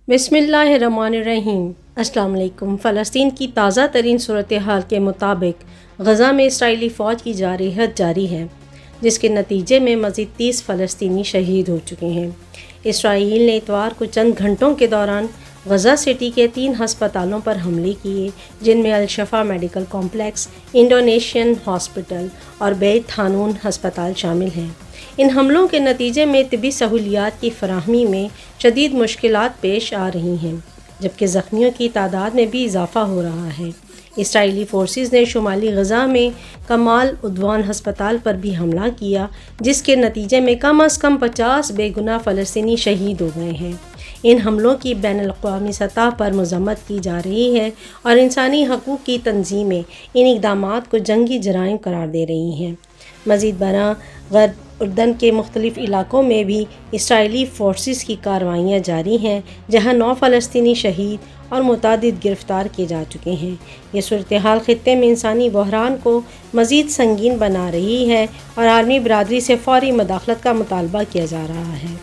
बिस्मिल्लाहिर्रहमानिर्रहीम। अस्सलाम वालेकुम। फ़लस्तीन की ताज़ा तरीन सूरत हाल के मुताबिक गज़ा में इसराइली फ़ौज की जारहत जारी है, जिसके नतीजे में मज़ीद 30 फ़लस्तीनी शहीद हो चुके हैं। इसराइल ने इतवार को चंद घंटों के दौरान गज़ा सिटी के 3 हस्पतालों पर हमले किए, जिनमें अल-शफ़ा मेडिकल कॉम्प्लेक्स, इंडोनेशियन हॉस्पिटल और बैत हानून हस्पताल शामिल हैं। इन हमलों के नतीजे में तिब्बी सहूलियात की फराहमी में शदीद मुश्किलात पेश आ रही हैं, जबकि ज़ख्मियों की तादाद में भी इजाफ़ा हो रहा है। इसराइली फ़ोर्सेस ने शुमाली गज़ा में कमाल उद्वान हस्पताल पर भी हमला किया, जिसके नतीजे में कम अज़ कम 50 बेगुनाह फ़लस्तीनी शहीद हो गए हैं। इन हमलों की बैनुल-अक़वामी सतह पर मज़म्मत की जा रही है और इंसानी हकूक़ की तंजीमें इन इक़दामात को जंगी जराइम करार दे रही हैं। मज़ीद बरआं ग़र्ब उर्दन के मुख्तलिफ़ इलाक़ों में भी इसराइली फ़ोर्सेस की कार्रवाइयाँ जारी हैं, जहाँ 9 फ़लस्तीनी शहीद और मुतअद्दिद गिरफ़्तार किए जा चुके हैं। ये सूरत हाल ख़ित्ते में इंसानी बहरान को मज़ीद संगीन बना रही है और आलमी बरादरी से फ़ौरी मदाख़लत का मुतालबा किया जा रहा है।